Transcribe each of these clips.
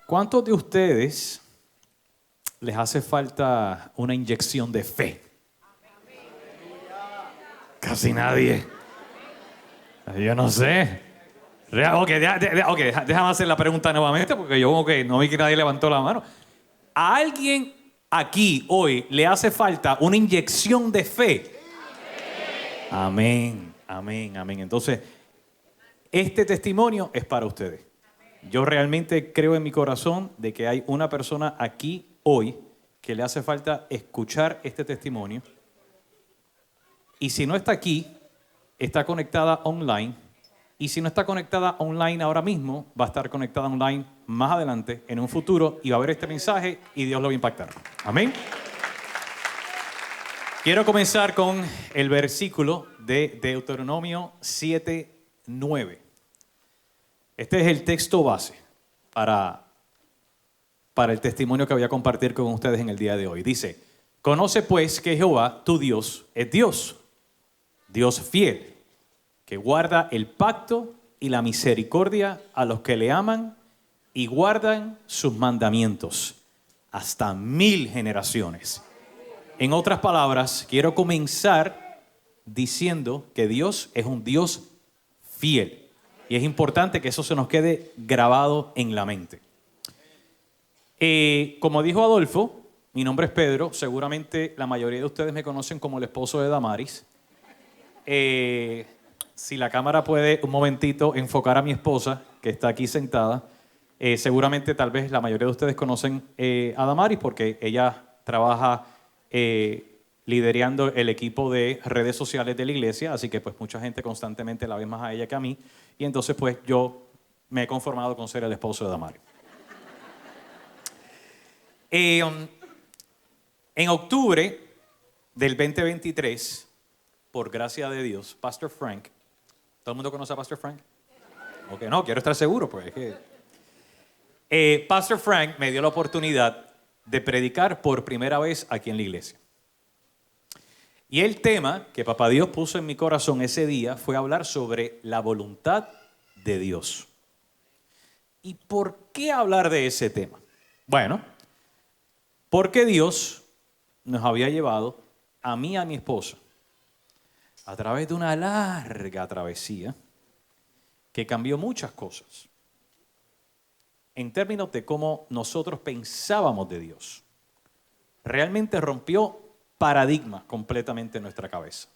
¿Cuántos de ustedes les hace falta una inyección de fe? Casi nadie. Yo no sé. Déjame hacer la pregunta nuevamente porque yo no vi que nadie levantó la mano. ¿A alguien aquí hoy le hace falta una inyección de fe? Amén, amén, amén. Entonces, este testimonio es para ustedes. Yo realmente creo en mi corazón de que hay una persona aquí hoy que le hace falta escuchar este testimonio. Y si no está aquí, está conectada online. Y si no está conectada online ahora mismo, va a estar conectada online más adelante, en un futuro, y va a ver este mensaje y Dios lo va a impactar. Amén. Quiero comenzar con el versículo de Deuteronomio 7:9. Este es el texto base para el testimonio que voy a compartir con ustedes en el día de hoy. Dice: conoce pues que Jehová, tu Dios, es Dios, Dios fiel, que guarda el pacto y la misericordia a los que le aman y guardan sus mandamientos hasta 1000 generaciones. En otras palabras, quiero comenzar diciendo que Dios es un Dios fiel. Y es importante que eso se nos quede grabado en la mente. Como dijo Adolfo, mi nombre es Pedro. Seguramente la mayoría de ustedes me conocen como el esposo de Damaris. Si la cámara puede un momentito enfocar a mi esposa, que está aquí sentada, seguramente tal vez la mayoría de ustedes conocen a Damaris porque ella trabaja liderando el equipo de redes sociales de la iglesia, así que pues mucha gente constantemente la ve más a ella que a mí, y entonces pues yo me he conformado con ser el esposo de Damaris. En octubre del 2023, por gracia de Dios, Pastor Frank, ¿todo el mundo conoce a Pastor Frank? Ok, no, quiero estar seguro, pues. Pastor Frank me dio la oportunidad de predicar por primera vez aquí en la iglesia. Y el tema que Papá Dios puso en mi corazón ese día fue hablar sobre la voluntad de Dios. ¿Y por qué hablar de ese tema? Bueno, porque Dios nos había llevado a mí y a mi esposa a través de una larga travesía que cambió muchas cosas en términos de cómo nosotros pensábamos de Dios. Realmente rompió paradigmas completamente en nuestra cabeza.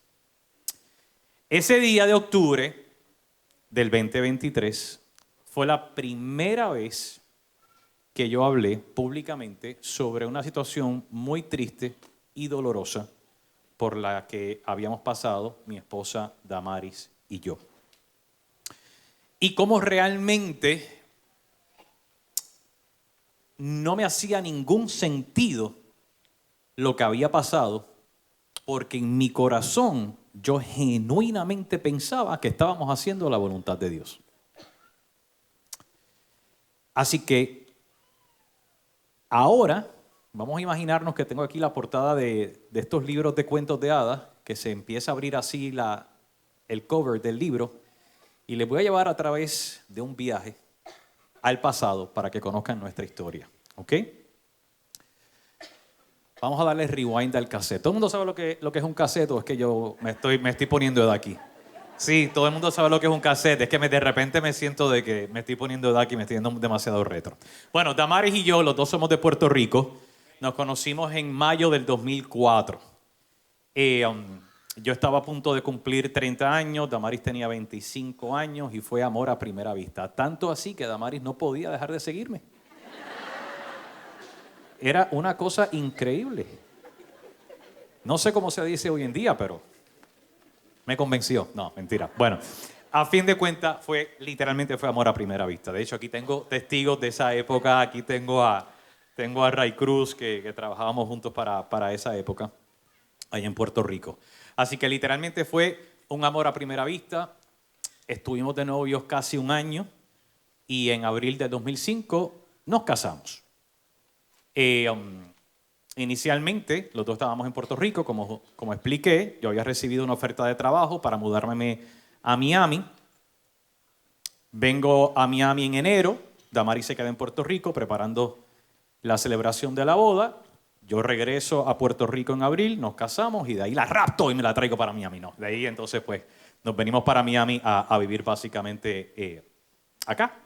Ese día de octubre del 2023 fue la primera vez que yo hablé públicamente sobre una situación muy triste y dolorosa por la que habíamos pasado mi esposa Damaris y yo. Y cómo realmente no me hacía ningún sentido lo que había pasado, porque en mi corazón yo genuinamente pensaba que estábamos haciendo la voluntad de Dios. Así que ahora vamos a imaginarnos que tengo aquí la portada de estos libros de cuentos de hadas, que se empieza a abrir así el cover del libro, y les voy a llevar a través de un viaje al pasado para que conozcan nuestra historia. ¿Ok? Vamos a darle rewind al cassette. ¿Todo el mundo sabe lo que es un cassette o es que yo me estoy poniendo de aquí? Sí, todo el mundo sabe lo que es un cassette. Es que de repente me siento de que me estoy poniendo de aquí, me estoy yendo demasiado retro. Bueno, Damaris y yo, los dos somos de Puerto Rico. Nos conocimos en mayo del 2004. Yo estaba a punto de cumplir 30 años, Damaris tenía 25 años y fue amor a primera vista. Tanto así que Damaris no podía dejar de seguirme. Era una cosa increíble. No sé cómo se dice hoy en día, pero me convenció. No, mentira. Bueno, a fin de cuentas, literalmente fue amor a primera vista. De hecho, aquí tengo testigos de esa época. Aquí tengo a Ray Cruz, que trabajábamos juntos para esa época, allá en Puerto Rico. Así que literalmente fue un amor a primera vista. Estuvimos de novios casi un año y en abril del 2005 nos casamos. Inicialmente, los dos estábamos en Puerto Rico, como expliqué. Yo había recibido una oferta de trabajo para mudarme a Miami. Vengo a Miami en enero Damaris se queda en Puerto Rico preparando la celebración de la boda. Yo regreso a Puerto Rico en abril, nos casamos y de ahí la rapto y me la traigo para Miami. No, de ahí entonces pues nos venimos para Miami a vivir básicamente acá.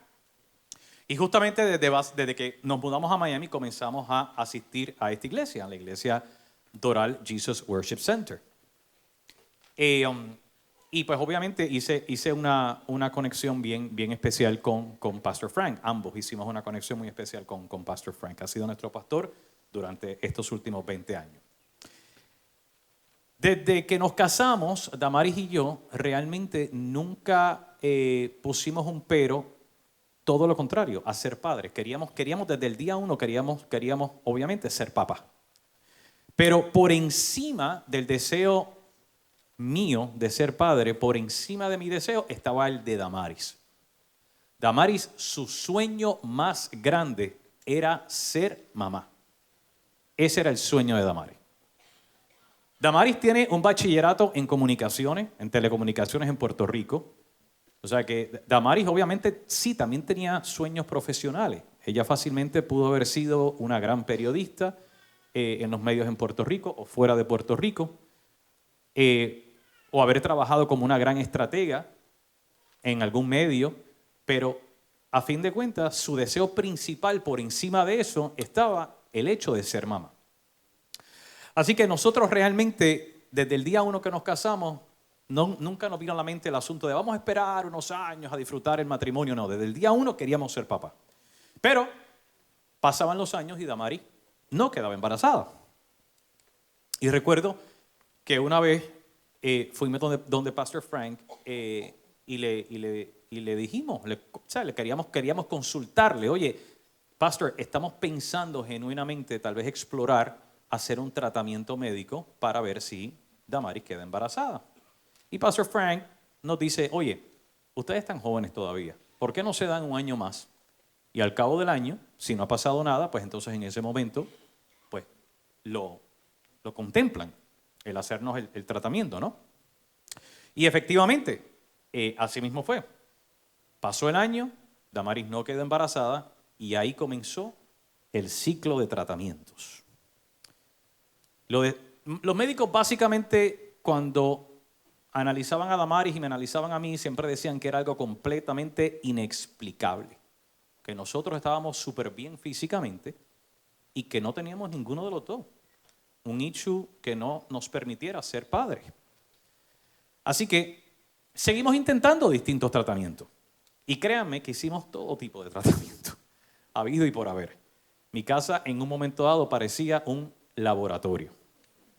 Y justamente desde que nos mudamos a Miami comenzamos a asistir a esta iglesia, a la iglesia Doral Jesus Worship Center. Y pues obviamente hice una conexión bien especial con Pastor Frank. Ambos hicimos una conexión muy especial con Pastor Frank. Ha sido nuestro pastor durante estos últimos 20 años. Desde que nos casamos, Damaris y yo, realmente nunca pusimos un pero. Todo lo contrario, a ser padres. Queríamos desde el día uno, queríamos obviamente ser papás. Pero por encima del deseo mío de ser padre, por encima de mi deseo, estaba el de Damaris. Damaris, su sueño más grande era ser mamá. Ese era el sueño de Damaris. Damaris tiene un bachillerato en comunicaciones, en telecomunicaciones en Puerto Rico. O sea que Damaris obviamente sí también tenía sueños profesionales. Ella fácilmente pudo haber sido una gran periodista en los medios en Puerto Rico o fuera de Puerto Rico, o haber trabajado como una gran estratega en algún medio, pero a fin de cuentas su deseo principal por encima de eso estaba el hecho de ser mamá. Así que nosotros realmente desde el día uno que nos casamos, nunca nos vino a la mente el asunto de vamos a esperar unos años a disfrutar el matrimonio. No, desde el día uno queríamos ser papá. Pero pasaban los años y Damaris no quedaba embarazada. Y recuerdo que una vez fuimos donde Pastor Frank y le dijimos, queríamos consultarle, oye, Pastor, estamos pensando genuinamente tal vez explorar hacer un tratamiento médico para ver si Damaris queda embarazada. Y Pastor Frank nos dice, oye, ustedes están jóvenes todavía, ¿por qué no se dan un año más? Y al cabo del año, si no ha pasado nada, pues entonces en ese momento, pues lo contemplan, el hacernos el tratamiento, ¿no? Y efectivamente, así mismo fue. Pasó el año, Damaris no quedó embarazada y ahí comenzó el ciclo de tratamientos. Los médicos básicamente cuando analizaban a Damaris y me analizaban a mí, siempre decían que era algo completamente inexplicable. Que nosotros estábamos súper bien físicamente y que no teníamos ninguno de los dos. Un issue que no nos permitiera ser padres. Así que seguimos intentando distintos tratamientos. Y créanme que hicimos todo tipo de tratamientos, habido y por haber. Mi casa en un momento dado parecía un laboratorio.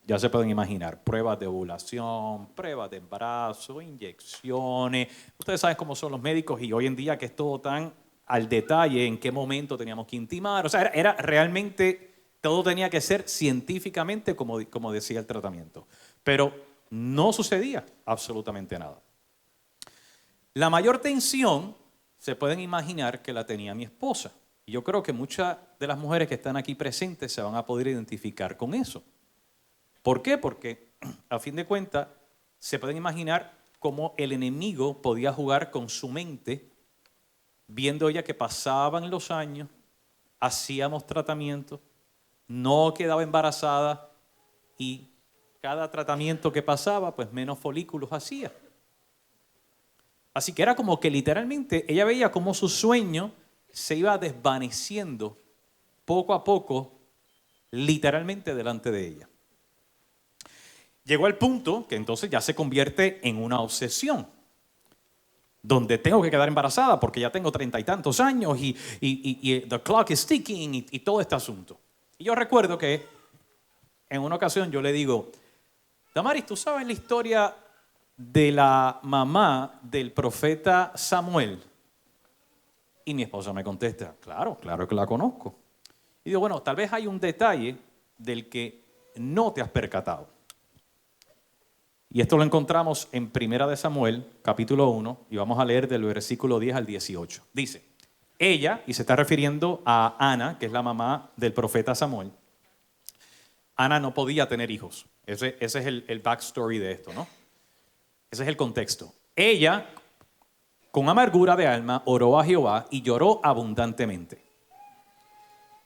Ya se pueden imaginar, pruebas de ovulación, pruebas de embarazo, inyecciones. Ustedes saben cómo son los médicos y hoy en día que es todo tan al detalle, en qué momento teníamos que intimar. O sea, era realmente, todo tenía que ser científicamente como decía el tratamiento. Pero no sucedía absolutamente nada. La mayor tensión, se pueden imaginar que la tenía mi esposa. Y yo creo que muchas de las mujeres que están aquí presentes se van a poder identificar con eso. ¿Por qué? Porque a fin de cuentas se pueden imaginar cómo el enemigo podía jugar con su mente, viendo ella que pasaban los años, hacíamos tratamientos, no quedaba embarazada y cada tratamiento que pasaba, pues menos folículos hacía. Así que era como que literalmente ella veía cómo su sueño se iba desvaneciendo poco a poco, literalmente delante de ella. Llegó al punto que entonces ya se convierte en una obsesión, donde tengo que quedar embarazada porque ya tengo 30 y tantos años y the clock is ticking y todo este asunto. Y yo recuerdo que en una ocasión yo le digo, Damaris, ¿tú sabes la historia de la mamá del profeta Samuel? Y mi esposa me contesta, claro que la conozco. Y digo, bueno, tal vez hay un detalle del que no te has percatado. Y esto lo encontramos en Primera de Samuel, capítulo 1, y vamos a leer del versículo 10 al 18. Dice, ella, y se está refiriendo a Ana, que es la mamá del profeta Samuel, Ana no podía tener hijos. Ese es el backstory de esto, ¿no? Ese es el contexto. Ella con amargura de alma, oró a Jehová y lloró abundantemente.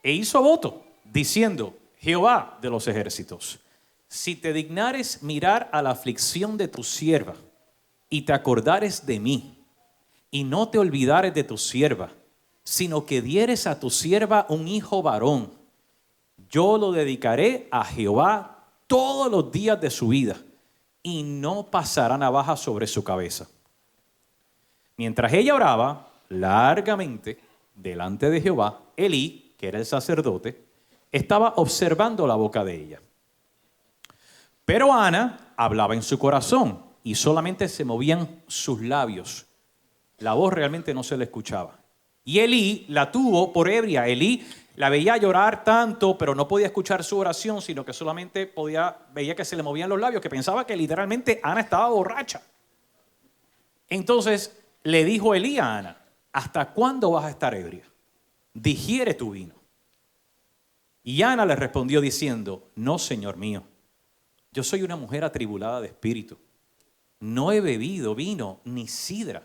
E hizo voto, diciendo: Jehová de los ejércitos, si te dignares mirar a la aflicción de tu sierva, y te acordares de mí, y no te olvidares de tu sierva, sino que dieres a tu sierva un hijo varón, yo lo dedicaré a Jehová todos los días de su vida, y no pasará navaja sobre su cabeza. Mientras ella oraba largamente delante de Jehová, Elí, que era el sacerdote, estaba observando la boca de ella. Pero Ana hablaba en su corazón y solamente se movían sus labios. La voz realmente no se le escuchaba. Y Elí la tuvo por ebria. Elí la veía llorar tanto, pero no podía escuchar su oración, sino que solamente veía que se le movían los labios, que pensaba que literalmente Ana estaba borracha. Entonces le dijo Elí a Ana: ¿hasta cuándo vas a estar ebria? Digiere tu vino. Y Ana le respondió diciendo: no, Señor mío, yo soy una mujer atribulada de espíritu. No he bebido vino ni sidra,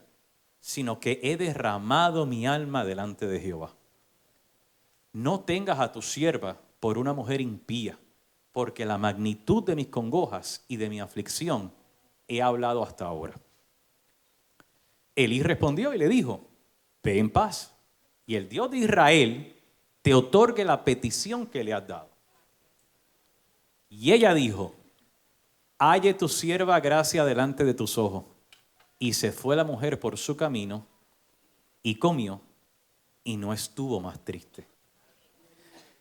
sino que he derramado mi alma delante de Jehová. No tengas a tu sierva por una mujer impía, porque la magnitud de mis congojas y de mi aflicción he hablado hasta ahora. Elí respondió y le dijo: ve en paz, y el Dios de Israel te otorgue la petición que le has dado. Y ella dijo: halle tu sierva gracia delante de tus ojos. Y se fue la mujer por su camino y comió y no estuvo más triste.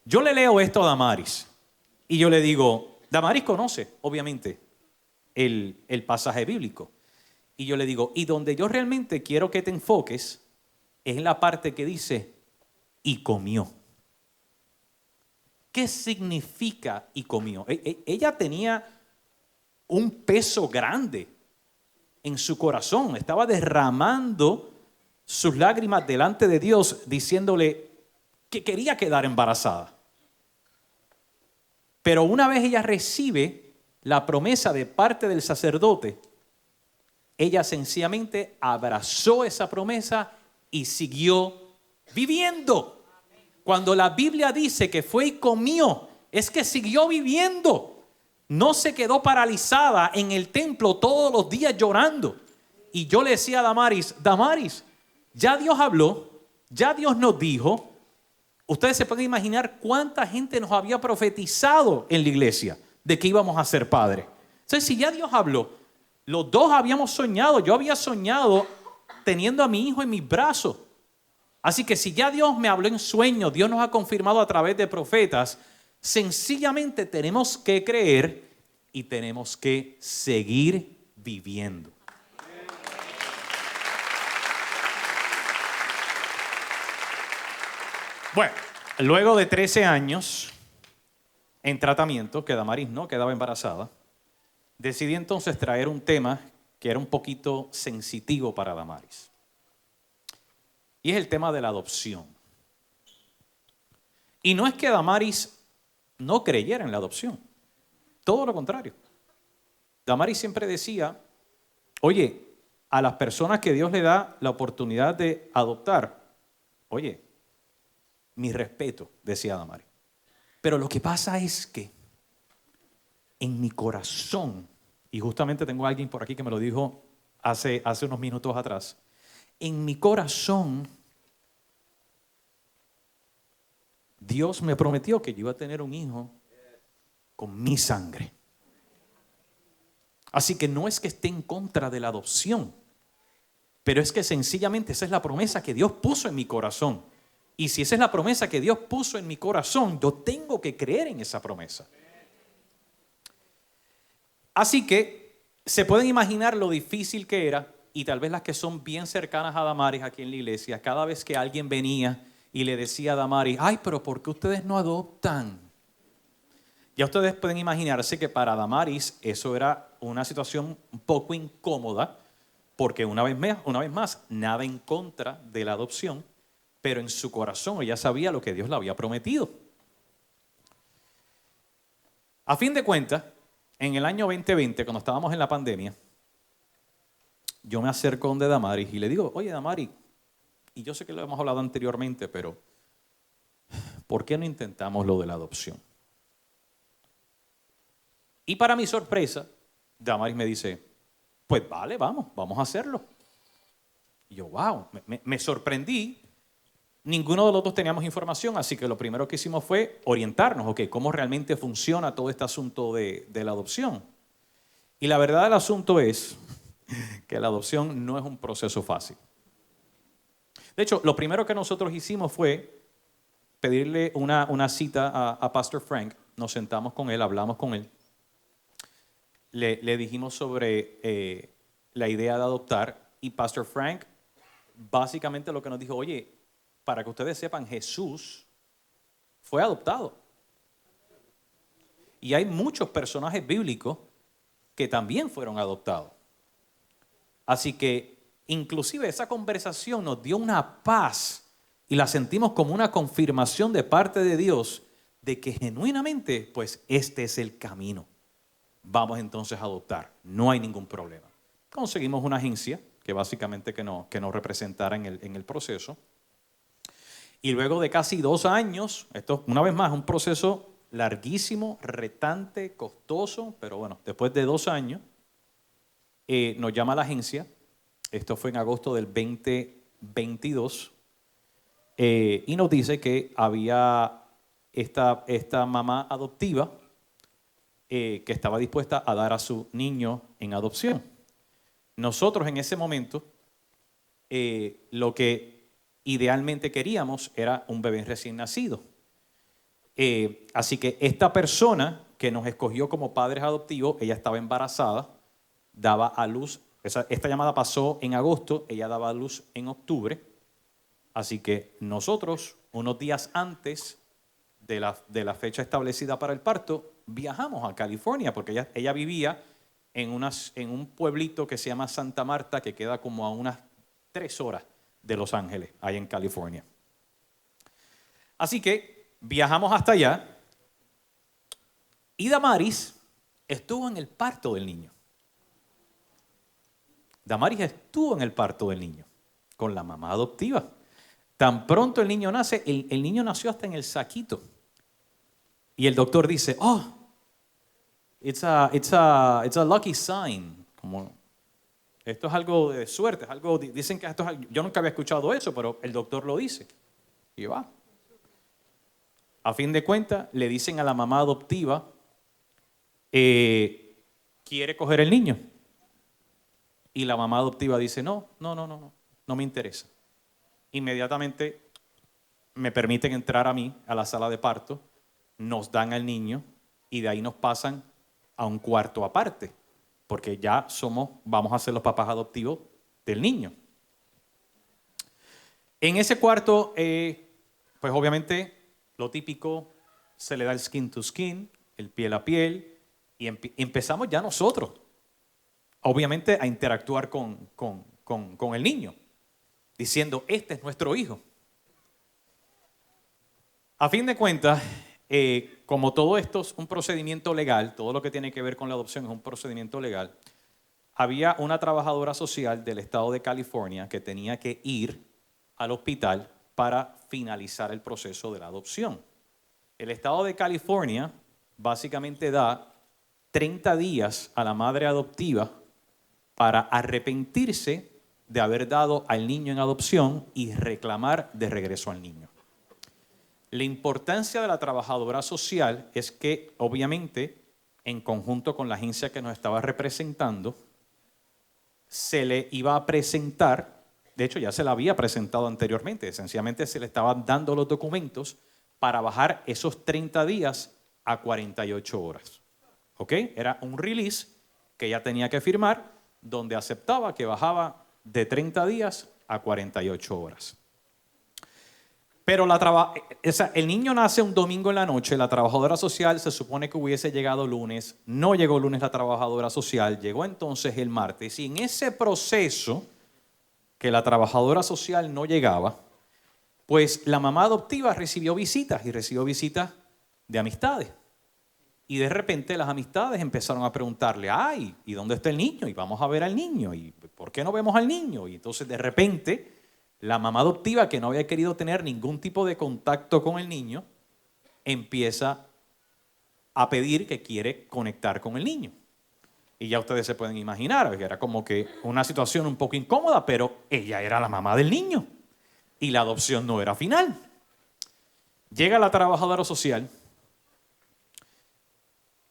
Yo le leo esto a Damaris y yo le digo, Damaris conoce obviamente el pasaje bíblico. Y yo le digo, y donde yo realmente quiero que te enfoques es en la parte que dice y comió. ¿Qué significa y comió? Ella tenía un peso grande en su corazón, estaba derramando sus lágrimas delante de Dios, diciéndole que quería quedar embarazada. Pero una vez ella recibe la promesa de parte del sacerdote, ella sencillamente abrazó esa promesa y siguió viviendo. Cuando la Biblia dice que fue y comió, es que siguió viviendo. No se quedó paralizada en el templo todos los días llorando. Y yo le decía a Damaris, Damaris, ya Dios habló, ya Dios nos dijo. Ustedes se pueden imaginar cuánta gente nos había profetizado en la iglesia de que íbamos a ser padres. Entonces, si ya Dios habló, los dos habíamos soñado. Yo había soñado teniendo a mi hijo en mis brazos. Así que si ya Dios me habló en sueños, Dios nos ha confirmado a través de profetas, sencillamente tenemos que creer y tenemos que seguir viviendo. Bueno, luego de 13 años en tratamiento, que Damaris no quedaba embarazada, decidí entonces traer un tema que era un poquito sensitivo para Damaris. Y es el tema de la adopción. Y no es que Damaris no creyera en la adopción. Todo lo contrario. Damaris siempre decía, oye, a las personas que Dios le da la oportunidad de adoptar, oye, mi respeto, decía Damaris. Pero lo que pasa es que en mi corazón, y justamente tengo a alguien por aquí que me lo dijo hace unos minutos atrás, en mi corazón Dios me prometió que yo iba a tener un hijo con mi sangre. Así que no es que esté en contra de la adopción, pero es que sencillamente esa es la promesa que Dios puso en mi corazón. Y si esa es la promesa que Dios puso en mi corazón, yo tengo que creer en esa promesa. Así que se pueden imaginar lo difícil que era, y tal vez las que son bien cercanas a Damaris aquí en la iglesia, cada vez que alguien venía y le decía a Damaris, ay, pero ¿por qué ustedes no adoptan? Ya ustedes pueden imaginarse que para Damaris eso era una situación un poco incómoda, porque una vez más, nada en contra de la adopción, pero en su corazón ella sabía lo que Dios le había prometido. A fin de cuentas, en el año 2020, cuando estábamos en la pandemia, yo me acerco donde Damaris y le digo, oye Damaris, y yo sé que lo hemos hablado anteriormente, pero ¿por qué no intentamos lo de la adopción? Y para mi sorpresa, Damaris me dice, pues vale, vamos a hacerlo. Y yo, wow, me sorprendí. Ninguno de los dos teníamos información, así que lo primero que hicimos fue orientarnos, ok, cómo realmente funciona todo este asunto de la adopción. Y la verdad del asunto es que la adopción no es un proceso fácil. De hecho, lo primero que nosotros hicimos fue pedirle una cita a Pastor Frank. Nos sentamos con él, hablamos con él. Le dijimos sobre la idea de adoptar y Pastor Frank básicamente lo que nos dijo, oye, para que ustedes sepan, Jesús fue adoptado. Y hay muchos personajes bíblicos que también fueron adoptados. Así que inclusive esa conversación nos dio una paz y la sentimos como una confirmación de parte de Dios de que genuinamente, pues este es el camino. Vamos entonces a adoptar, no hay ningún problema. Conseguimos una agencia que básicamente que nos representara en el proceso. Y luego de casi 2 años, esto una vez más un proceso larguísimo, retante, costoso, pero bueno, después de 2 años, nos llama la agencia, esto fue en agosto del 2022, y nos dice que había esta mamá adoptiva que estaba dispuesta a dar a su niño en adopción. Nosotros en ese momento, lo que idealmente queríamos era un bebé recién nacido. Así que esta persona que nos escogió como padres adoptivos, ella estaba embarazada, daba a luz, esta llamada pasó en agosto, ella daba a luz en octubre, así que nosotros, unos días antes de la fecha establecida para el parto, viajamos a California, porque ella vivía en un pueblito que se llama Santa Marta, que queda como a unas 3 horas de Los Ángeles, ahí en California. Así que viajamos hasta allá y Damaris estuvo en el parto del niño. Damaris estuvo en el parto del niño con la mamá adoptiva. Tan pronto el niño nace, el niño nació hasta en el saquito. Y el doctor dice, oh, it's a lucky sign. Como, esto es algo de suerte, es algo, dicen que esto es, yo nunca había escuchado eso, pero el doctor lo dice. Y va. A fin de cuentas, le dicen a la mamá adoptiva, ¿quiere coger el niño? Y la mamá adoptiva dice, no me interesa. Inmediatamente me permiten entrar a mí, a la sala de parto, nos dan al niño y de ahí nos pasan a un cuarto aparte, porque ya vamos a ser los papás adoptivos del niño. En ese cuarto, pues obviamente lo típico, se le da el skin to skin, el piel a piel, y empezamos ya nosotros, obviamente, a interactuar con el niño, diciendo, este es nuestro hijo. A fin de cuentas, como todo esto es un procedimiento legal, todo lo que tiene que ver con la adopción es un procedimiento legal, había una trabajadora social del estado de California que tenía que ir al hospital para finalizar el proceso de la adopción. El estado de California básicamente da 30 días a la madre adoptiva para arrepentirse de haber dado al niño en adopción y reclamar de regreso al niño. La importancia de la trabajadora social es que, obviamente, en conjunto con la agencia que nos estaba representando, se le iba a presentar, de hecho ya se la había presentado anteriormente, sencillamente se le estaban dando los documentos para bajar esos 30 días a 48 horas. ¿Ok? Era un release que ella tenía que firmar, donde aceptaba que bajaba de 30 días a 48 horas. Pero el niño nace un domingo en la noche, la trabajadora social se supone que hubiese llegado lunes, no llegó lunes la trabajadora social, llegó entonces el martes, y en ese proceso que la trabajadora social no llegaba, pues la mamá adoptiva recibió visitas de amistades. Y de repente las amistades empezaron a preguntarle, ay, ¿y dónde está el niño? Y vamos a ver al niño. ¿Y por qué no vemos al niño? Y entonces de repente la mamá adoptiva, que no había querido tener ningún tipo de contacto con el niño, empieza a pedir que quiere conectar con el niño. Y ya ustedes se pueden imaginar, que era como que una situación un poco incómoda, pero ella era la mamá del niño y la adopción no era final. Llega la trabajadora social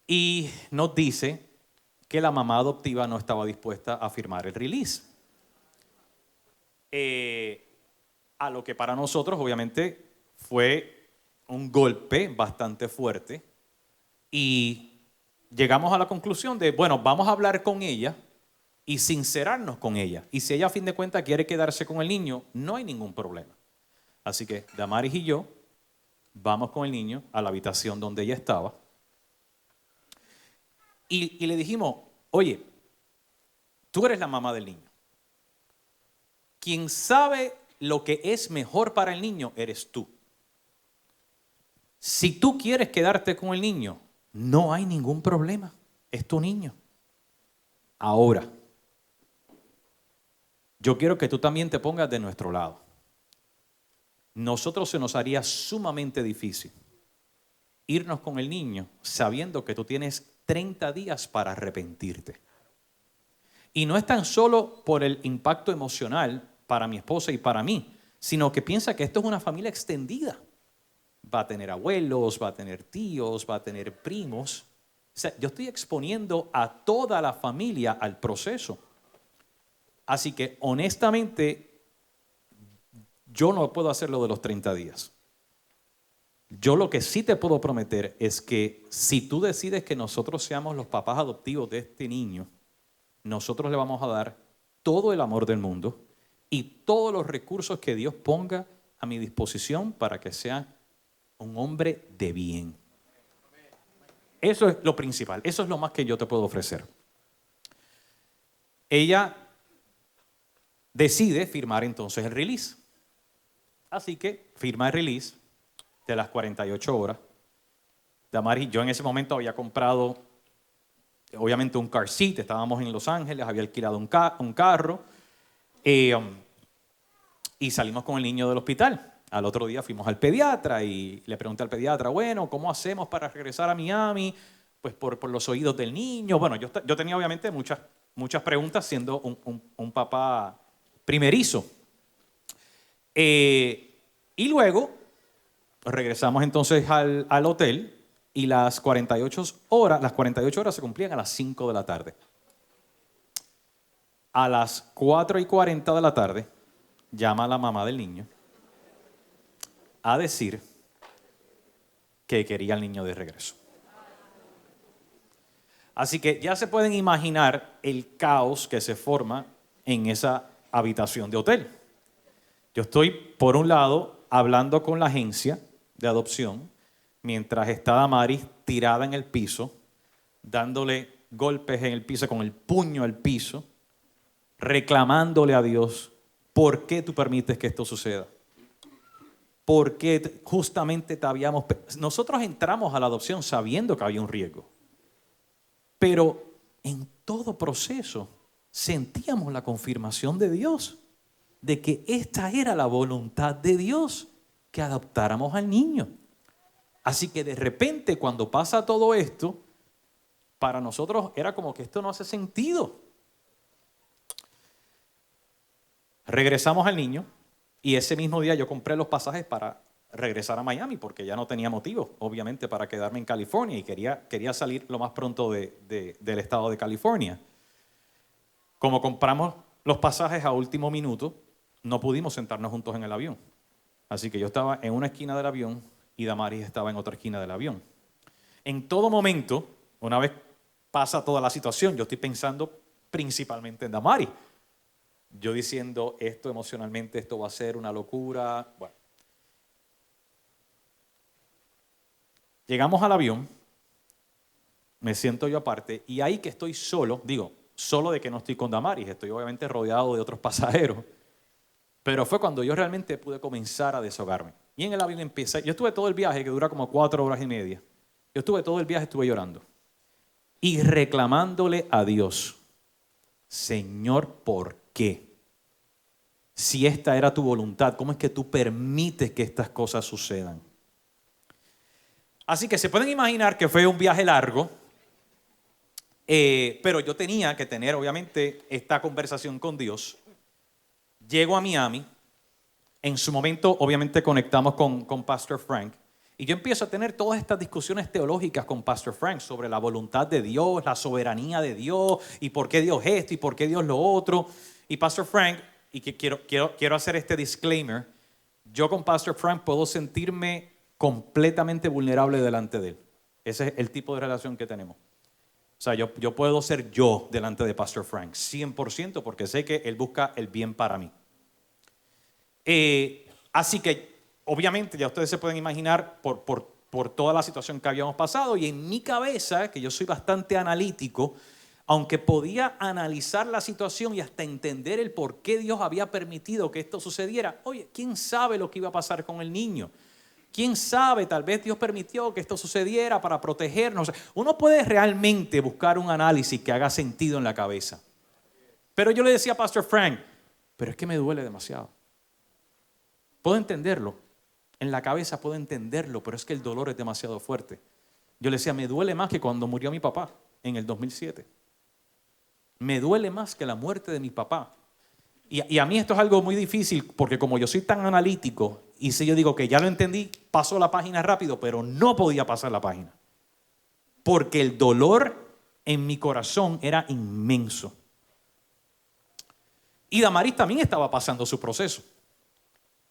y nos dice que la mamá adoptiva no estaba dispuesta a firmar el release. A lo que para nosotros obviamente fue un golpe bastante fuerte y llegamos a la conclusión de, bueno, vamos a hablar con ella y sincerarnos con ella. Y si ella a fin de cuentas quiere quedarse con el niño, no hay ningún problema. Así que Damaris y yo vamos con el niño a la habitación donde ella estaba y le dijimos, oye, tú eres la mamá del niño. Quien sabe lo que es mejor para el niño eres tú. Si tú quieres quedarte con el niño, no hay ningún problema. Es tu niño. Ahora, yo quiero que tú también te pongas de nuestro lado. Nosotros se nos haría sumamente difícil irnos con el niño sabiendo que tú tienes 30 días para arrepentirte. Y no es tan solo por el impacto emocional para mi esposa y para mí, sino que piensa que esto es una familia extendida. Va a tener abuelos, va a tener tíos, va a tener primos. O sea, yo estoy exponiendo a toda la familia al proceso. Así que honestamente, yo no puedo hacer lo de los 30 días. Yo lo que sí te puedo prometer es que si tú decides que nosotros seamos los papás adoptivos de este niño, nosotros le vamos a dar todo el amor del mundo y todos los recursos que Dios ponga a mi disposición para que sea un hombre de bien. Eso es lo principal, eso es lo más que yo te puedo ofrecer. Ella decide firmar entonces el release. Así que firma el release de las 48 horas. Damaris, yo en ese momento había comprado, obviamente, un car seat, estábamos en Los Ángeles, había alquilado un carro y salimos con el niño del hospital. Al otro día fuimos al pediatra y le pregunté al pediatra, bueno, ¿cómo hacemos para regresar a Miami? Pues por los oídos del niño. Bueno, yo tenía obviamente muchas preguntas siendo un papá primerizo. Y luego regresamos entonces al hotel y las 48 horas se cumplían a las 5 de la tarde. A las 4:40 de la tarde llama a la mamá del niño a decir que quería al niño de regreso. Así que ya se pueden imaginar el caos que se forma en esa habitación de hotel. Yo estoy, por un lado, hablando con la agencia de adopción, mientras está Damaris tirada en el piso, dándole golpes en el piso, con el puño al piso, reclamándole a Dios, ¿por qué tú permites que esto suceda? ¿Por qué justamente te habíamos... Nosotros entramos a la adopción sabiendo que había un riesgo, pero en todo proceso sentíamos la confirmación de Dios de que esta era la voluntad de Dios, que adoptáramos al niño. Así que de repente cuando pasa todo esto, para nosotros era como que esto no hace sentido. Regresamos al niño y ese mismo día yo compré los pasajes para regresar a Miami porque ya no tenía motivo, obviamente, para quedarme en California y quería salir lo más pronto del estado de California. Como compramos los pasajes a último minuto, no pudimos sentarnos juntos en el avión. Así que yo estaba en una esquina del avión y Damaris estaba en otra esquina del avión. En todo momento, una vez pasa toda la situación, yo estoy pensando principalmente en Damaris. Yo diciendo esto emocionalmente, esto va a ser una locura. Bueno. Llegamos al avión, me siento yo aparte y ahí que estoy solo, solo de que no estoy con Damaris, estoy obviamente rodeado de otros pasajeros. Pero fue cuando yo realmente pude comenzar a desahogarme. Y en el avión yo estuve todo el viaje, que dura como 4 horas y media, Yo estuve todo el viaje, estuve llorando y reclamándole a Dios, Señor, ¿por qué? Si esta era tu voluntad, ¿cómo es que tú permites que estas cosas sucedan? Así que se pueden imaginar que fue un viaje largo, pero yo tenía que tener obviamente esta conversación con Dios. Llego a Miami, en su momento obviamente conectamos con Pastor Frank, y yo empiezo a tener todas estas discusiones teológicas con Pastor Frank sobre la voluntad de Dios, la soberanía de Dios, y por qué Dios esto y por qué Dios lo otro. Y Pastor Frank, y que quiero hacer este disclaimer, yo con Pastor Frank puedo sentirme completamente vulnerable delante de él. Ese es el tipo de relación que tenemos. O sea, yo puedo ser yo delante de Pastor Frank, 100%, porque sé que él busca el bien para mí. Así que, obviamente, ya ustedes se pueden imaginar por toda la situación que habíamos pasado, y en mi cabeza, que yo soy bastante analítico, aunque podía analizar la situación y hasta entender el por qué Dios había permitido que esto sucediera, oye, ¿quién sabe lo que iba a pasar con el niño? ¿Quién sabe? Tal vez Dios permitió que esto sucediera para protegernos. Uno puede realmente buscar un análisis que haga sentido en la cabeza. Pero yo le decía a Pastor Frank, pero es que me duele demasiado. Puedo entenderlo, en la cabeza puedo entenderlo, pero es que el dolor es demasiado fuerte. Yo le decía, me duele más que cuando murió mi papá en el 2007. Me duele más que la muerte de mi papá. Y a mí esto es algo muy difícil, porque como yo soy tan analítico, y si yo digo que ya lo entendí, paso la página rápido, pero no podía pasar la página. Porque el dolor en mi corazón era inmenso. Y Damaris también estaba pasando su proceso.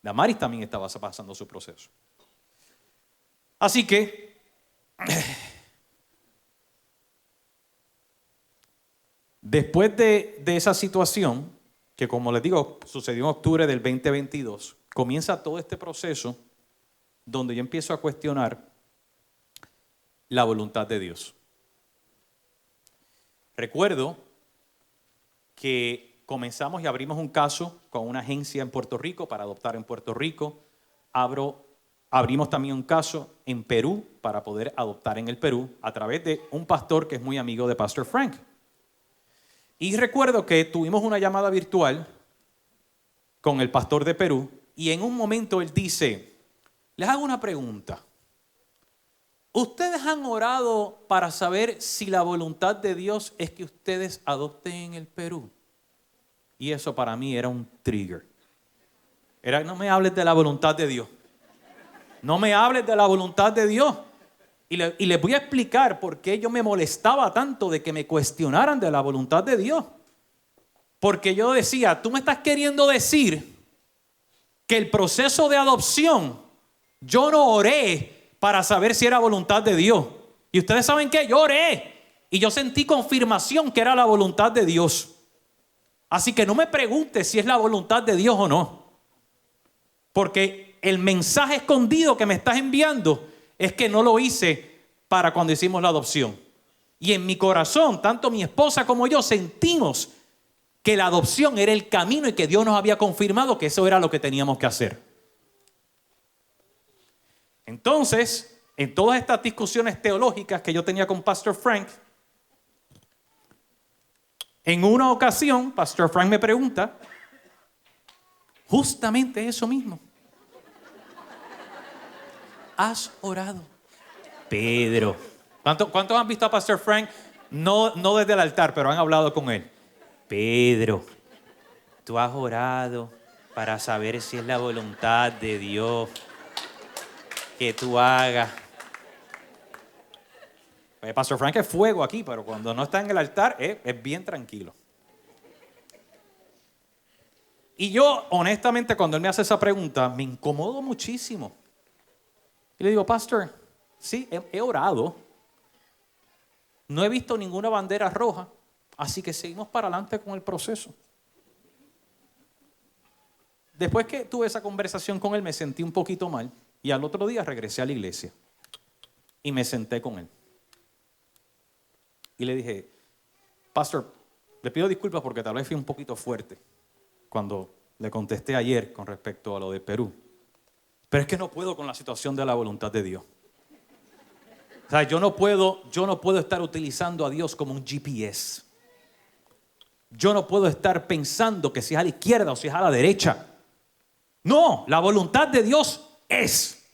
Damaris también estaba pasando su proceso. Así que, después de esa situación, que como les digo, sucedió en octubre del 2022, comienza todo este proceso donde yo empiezo a cuestionar la voluntad de Dios. Recuerdo que comenzamos y abrimos un caso con una agencia en Puerto Rico para adoptar en Puerto Rico. Abrimos también un caso en Perú para poder adoptar en el Perú a través de un pastor que es muy amigo de Pastor Frank. Y recuerdo que tuvimos una llamada virtual con el pastor de Perú y en un momento él dice, les hago una pregunta. ¿Ustedes han orado para saber si la voluntad de Dios es que ustedes adopten en el Perú? Y eso para mí era un trigger. No me hables de la voluntad de Dios. No me hables de la voluntad de Dios. Y les voy a explicar por qué yo me molestaba tanto de que me cuestionaran de la voluntad de Dios. Porque yo decía, tú me estás queriendo decir que el proceso de adopción, yo no oré para saber si era voluntad de Dios. Y ustedes saben que yo oré y yo sentí confirmación que era la voluntad de Dios. Así que no me preguntes si es la voluntad de Dios o no. Porque el mensaje escondido que me estás enviando es que no lo hice para cuando hicimos la adopción. Y en mi corazón, tanto mi esposa como yo sentimos que la adopción era el camino y que Dios nos había confirmado que eso era lo que teníamos que hacer. Entonces, en todas estas discusiones teológicas que yo tenía con Pastor Frank, en una ocasión, Pastor Frank me pregunta justamente eso mismo. ¿Has orado? Pedro. ¿Cuántos han visto a Pastor Frank? No desde el altar, pero han hablado con él. Pedro, tú has orado para saber si es la voluntad de Dios que tú hagas. Pastor Frank es fuego aquí, pero cuando no está en el altar es bien tranquilo. Y yo, honestamente, cuando él me hace esa pregunta, me incomodo muchísimo. Y le digo, Pastor, sí, he orado. No he visto ninguna bandera roja, así que seguimos para adelante con el proceso. Después que tuve esa conversación con él, me sentí un poquito mal. Y al otro día regresé a la iglesia. Y me senté con él. Y le dije, Pastor, le pido disculpas porque tal vez fui un poquito fuerte cuando le contesté ayer con respecto a lo de Perú. Pero es que no puedo con la situación de la voluntad de Dios. sea, yo no puedo estar utilizando a Dios como un GPS. Yo no puedo estar pensando que si es a la izquierda o si es a la derecha. No, la voluntad de Dios es.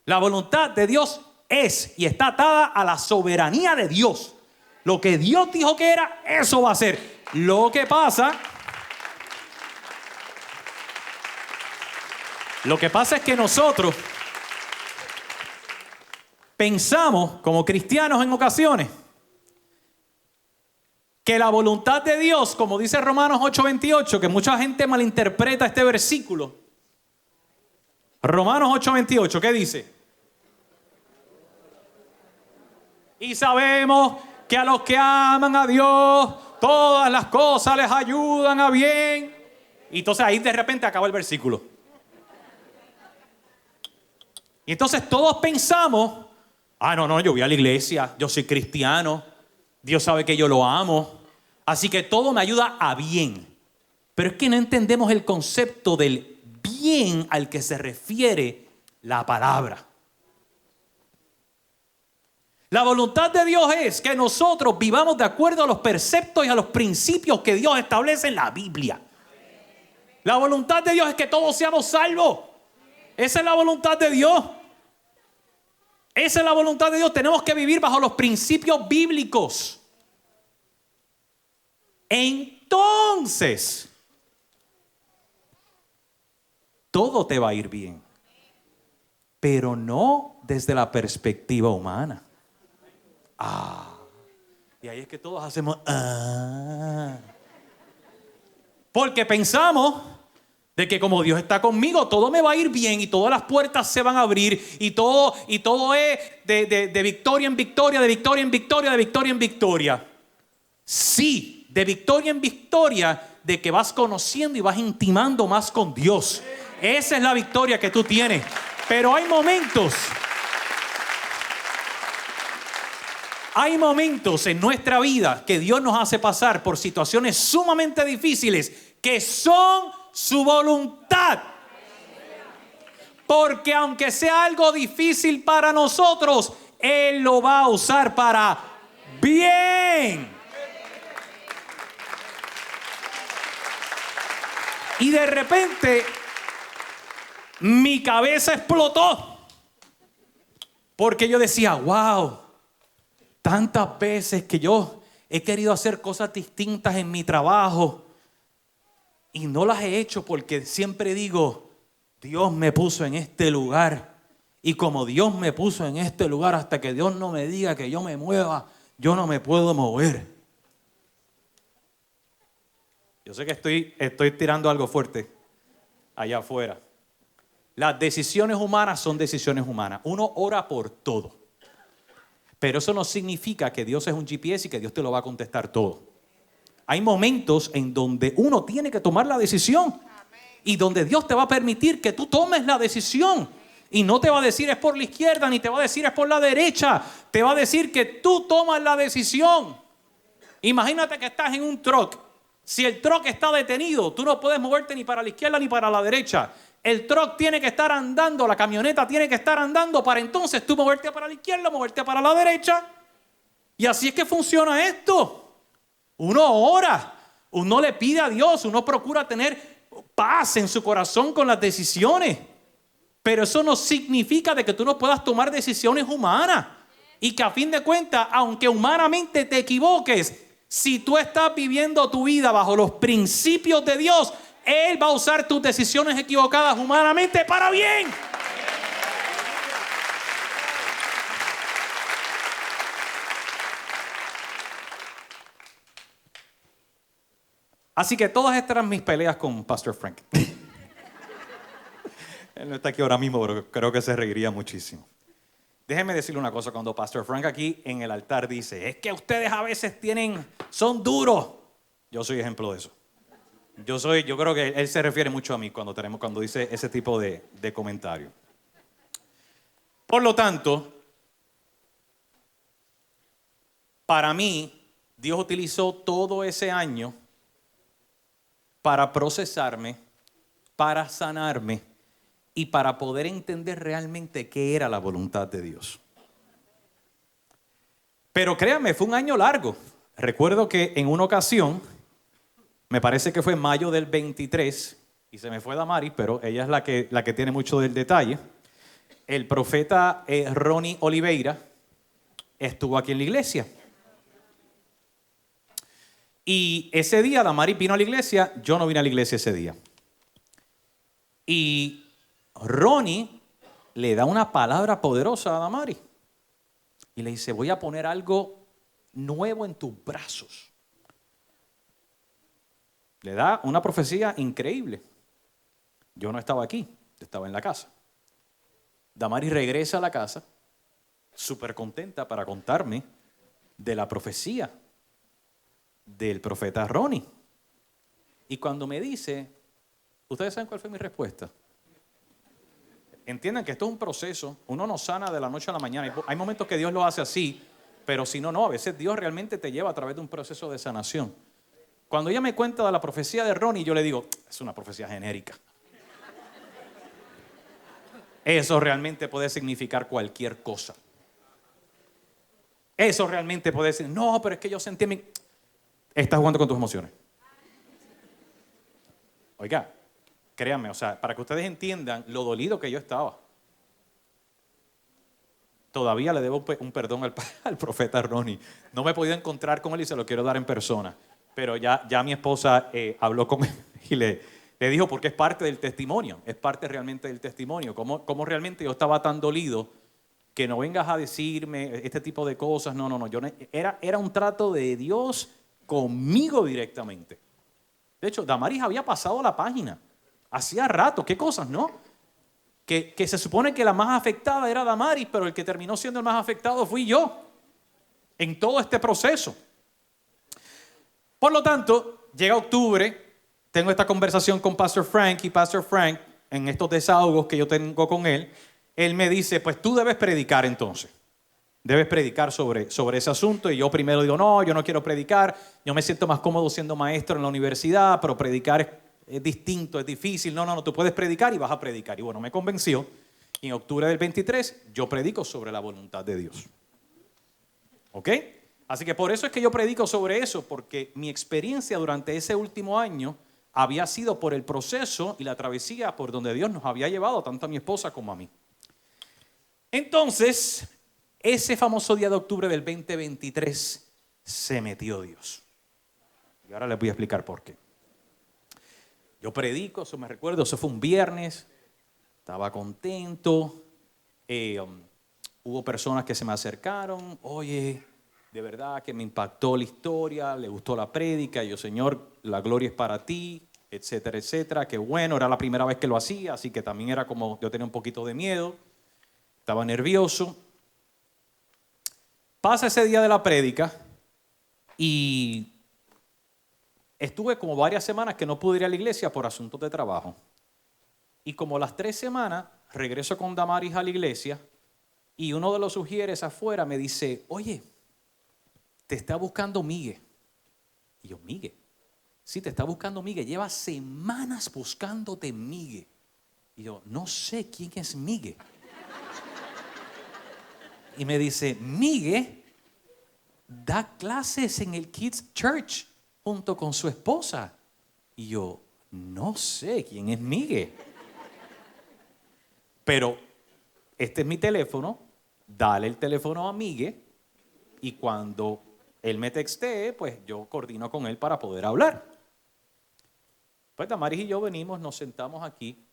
La voluntad de Dios es y está atada a la soberanía de Dios. Lo que Dios dijo que era, eso va a ser. Lo que pasa es que nosotros pensamos como cristianos en ocasiones que la voluntad de Dios, como dice Romanos 8:28, que mucha gente malinterpreta este versículo. Romanos 8:28, ¿qué dice? Y sabemos que a los que aman a Dios, todas las cosas les ayudan a bien. Y entonces ahí de repente acaba el versículo. Y entonces todos pensamos, no, yo voy a la iglesia, yo soy cristiano, Dios sabe que yo lo amo, así que todo me ayuda a bien. Pero es que no entendemos el concepto del bien al que se refiere la palabra. La voluntad de Dios es que nosotros vivamos de acuerdo a los preceptos y a los principios que Dios establece en la Biblia. La voluntad de Dios es que todos seamos salvos. Esa es la voluntad de Dios. Esa es la voluntad de Dios. Tenemos que vivir bajo los principios bíblicos. Entonces, todo te va a ir bien. Pero no desde la perspectiva humana. Y ahí es que todos hacemos porque pensamos de que como Dios está conmigo, todo me va a ir bien y todas las puertas se van a abrir y todo es de victoria en victoria, de victoria en victoria, de victoria en victoria. Sí, de victoria en victoria, de que vas conociendo y vas intimando más con Dios. Esa es la victoria que tú tienes. Pero hay momentos en nuestra vida que Dios nos hace pasar por situaciones sumamente difíciles que son su voluntad. Porque aunque sea algo difícil para nosotros, Él lo va a usar para bien. Y de repente mi cabeza explotó. Porque yo decía, wow, tantas veces que yo he querido hacer cosas distintas en mi trabajo y no las he hecho porque siempre digo, Dios me puso en este lugar. Y como Dios me puso en este lugar, hasta que Dios no me diga que yo me mueva, yo no me puedo mover. Yo sé que estoy tirando algo fuerte allá afuera. Las decisiones humanas son decisiones humanas. Uno ora por todo. Pero eso no significa que Dios es un GPS y que Dios te lo va a contestar todo. Hay momentos en donde uno tiene que tomar la decisión. Y donde Dios te va a permitir que tú tomes la decisión. Y no te va a decir es por la izquierda, ni te va a decir es por la derecha. Te va a decir que tú tomas la decisión. Imagínate que estás en un truck. Si el truck está detenido, tú no puedes moverte ni para la izquierda ni para la derecha. El truck tiene que estar andando, la camioneta tiene que estar andando para entonces tú moverte para la izquierda, moverte para la derecha. Y así es que funciona esto. Uno ora, uno le pide a Dios, uno procura tener paz en su corazón con las decisiones. Pero eso no significa de que tú no puedas tomar decisiones humanas. Y que a fin de cuentas, aunque humanamente te equivoques, si tú estás viviendo tu vida bajo los principios de Dios, Él va a usar tus decisiones equivocadas humanamente para bien. Así que todas estas eran mis peleas con Pastor Frank. Él no está aquí ahora mismo, pero creo que se reiría muchísimo. Déjeme decirle una cosa, cuando Pastor Frank aquí en el altar dice, es que ustedes a veces son duros. Yo soy ejemplo de eso. Yo creo que él se refiere mucho a mí cuando dice ese tipo de comentario. Por lo tanto, para mí, Dios utilizó todo ese año para procesarme, para sanarme y para poder entender realmente qué era la voluntad de Dios. Pero créanme, fue un año largo. Recuerdo que en una ocasión, me parece que fue en mayo del 23, y se me fue Damaris, pero ella es la que tiene mucho del detalle. El profeta Ronnie Oliveira estuvo aquí en la iglesia. Y ese día Damaris vino a la iglesia, yo no vine a la iglesia ese día. Y Ronnie le da una palabra poderosa a Damaris. Y le dice, voy a poner algo nuevo en tus brazos. Le da una profecía increíble. Yo no estaba aquí, estaba en la casa. Damaris regresa a la casa, súper contenta para contarme de la profecía del profeta Ronnie. Y cuando me dice, ¿ustedes saben cuál fue mi respuesta? Entiendan que esto es un proceso, uno no sana de la noche a la mañana. Hay momentos que Dios lo hace así, pero si no, a veces Dios realmente te lleva a través de un proceso de sanación. Cuando ella me cuenta de la profecía de Ronnie, yo le digo, es una profecía genérica. Eso realmente puede significar cualquier cosa. Eso realmente puede decir, no, pero es que yo sentí mi... Estás jugando con tus emociones. Oiga, créanme, o sea, para que ustedes entiendan lo dolido que yo estaba. Todavía le debo un perdón al profeta Ronnie. No me he podido encontrar con él y se lo quiero dar en persona. Pero ya mi esposa habló con él y le dijo, porque es parte del testimonio, es parte realmente del testimonio. Cómo realmente yo estaba tan dolido que no vengas a decirme este tipo de cosas. No. Era un trato de Dios conmigo directamente. De hecho, Damaris había pasado la página. Hacía rato, qué cosas, ¿no? Que se supone que la más afectada era Damaris, pero el que terminó siendo el más afectado fui yo en todo este proceso. Por lo tanto, llega octubre, tengo esta conversación con Pastor Frank y Pastor Frank, en estos desahogos que yo tengo con él me dice, pues tú debes predicar entonces. Debes predicar sobre ese asunto. Y yo primero digo, no, yo no quiero predicar. Yo me siento más cómodo siendo maestro en la universidad, pero predicar es distinto, es difícil. No, tú puedes predicar y vas a predicar. Y bueno, me convenció. Y en octubre del 23 yo predico sobre la voluntad de Dios. ¿Ok? Así que por eso es que yo predico sobre eso, porque mi experiencia durante ese último año había sido por el proceso y la travesía por donde Dios nos había llevado, tanto a mi esposa como a mí. Entonces, ese famoso día de octubre del 2023 se metió Dios. Y ahora les voy a explicar por qué. Yo predico, eso me recuerdo, eso fue un viernes, estaba contento, hubo personas que se me acercaron, oye, de verdad que me impactó la historia, le gustó la prédica, y yo, Señor, la gloria es para ti, etcétera, etcétera, que bueno, era la primera vez que lo hacía, así que también era como, yo tenía un poquito de miedo, estaba nervioso. Pasa ese día de la prédica y estuve como varias semanas que no pude ir a la iglesia por asuntos de trabajo. Y como las 3 semanas, regreso con Damaris a la iglesia y uno de los sugieres afuera me dice, oye, te está buscando Migue. Y yo, Migue. Sí, te está buscando Migue. Lleva semanas buscándote Migue. Y yo, no sé quién es Migue. Y me dice, Migue da clases en el Kids Church junto con su esposa. Y yo, no sé quién es Migue. Pero este es mi teléfono, dale el teléfono a Migue y cuando él me textee, pues yo coordino con él para poder hablar. Pues Damaris y yo venimos, nos sentamos aquí,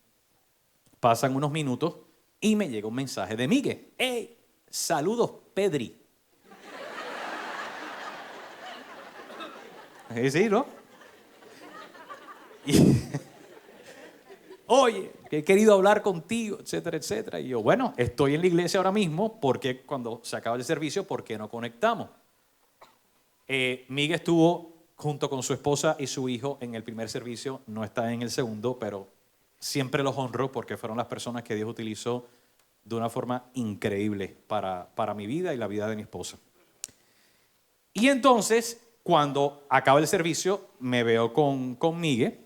pasan unos minutos y me llega un mensaje de Migue. ¡Hey! Saludos, Pedri. Sí, ¿no? Oye, que he querido hablar contigo, etcétera, etcétera. Y yo, bueno, estoy en la iglesia ahora mismo porque cuando se acaba el servicio, ¿por qué no conectamos? Miguel estuvo junto con su esposa y su hijo en el primer servicio, no está en el segundo, pero siempre los honro porque fueron las personas que Dios utilizó de una forma increíble para mi vida y la vida de mi esposa. Y entonces, cuando acaba el servicio, me veo con Miguel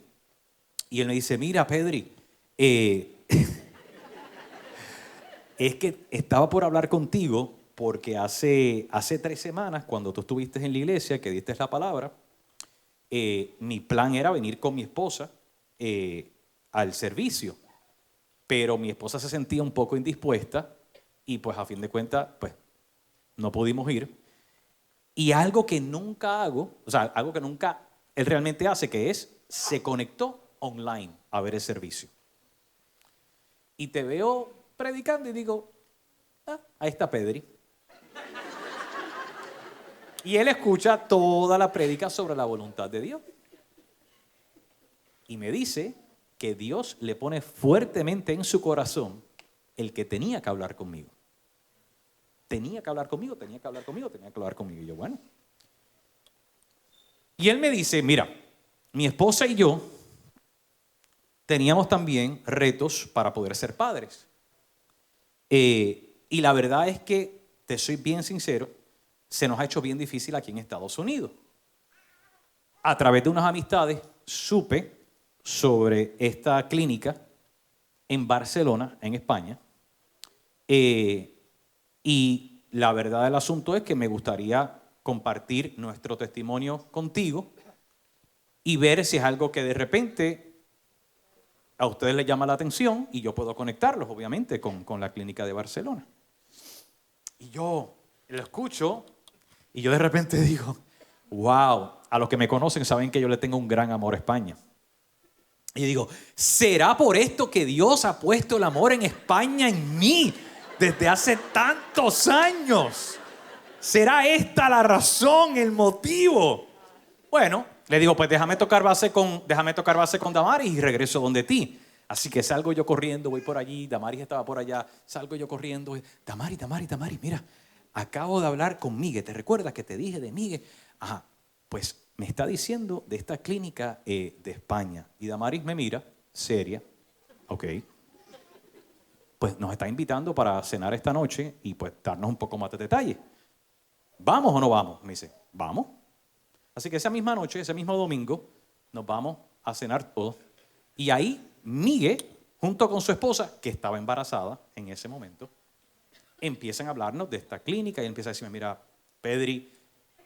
y él me dice, mira, Pedri, es que estaba por hablar contigo porque hace 3 semanas, cuando tú estuviste en la iglesia, que diste la palabra, mi plan era venir con mi esposa al servicio, pero mi esposa se sentía un poco indispuesta y pues a fin de cuentas pues no pudimos ir. Y algo que nunca hago, o sea, algo que nunca él realmente hace, que es, se conectó online a ver el servicio. Y te veo predicando y digo, ahí está Pedri. Y él escucha toda la prédica sobre la voluntad de Dios. Y me dice que Dios le pone fuertemente en su corazón el que tenía que hablar conmigo. Tenía que hablar conmigo. Y yo, bueno. Y él me dice, mira, mi esposa y yo teníamos también retos para poder ser padres. Y la verdad es que, te soy bien sincero, se nos ha hecho bien difícil aquí en Estados Unidos. A través de unas amistades supe sobre esta clínica en Barcelona, en España. Y la verdad del asunto es que me gustaría compartir nuestro testimonio contigo y ver si es algo que de repente a ustedes les llama la atención y yo puedo conectarlos, obviamente, con la clínica de Barcelona. Y yo lo escucho y yo de repente digo, wow, a los que me conocen saben que yo le tengo un gran amor a España. Y yo digo, ¿será por esto que Dios ha puesto el amor en España en mí desde hace tantos años? ¿Será esta la razón, el motivo? Bueno, le digo, pues déjame tocar base con Damaris y regreso donde ti. Así que salgo yo corriendo, voy por allí, Damaris estaba por allá, salgo yo corriendo. Damaris, mira, acabo de hablar con Miguel. ¿Te recuerdas que te dije de Miguel? Ajá, pues me está diciendo de esta clínica de España. Y Damaris me mira, seria, ok. Pues nos está invitando para cenar esta noche y pues darnos un poco más de detalle. ¿Vamos o no vamos? Me dice, vamos. Así que esa misma noche, ese mismo domingo, nos vamos a cenar todos. Y ahí Miguel, junto con su esposa, que estaba embarazada en ese momento, empiezan a hablarnos de esta clínica y él empieza a decirme, mira, Pedri,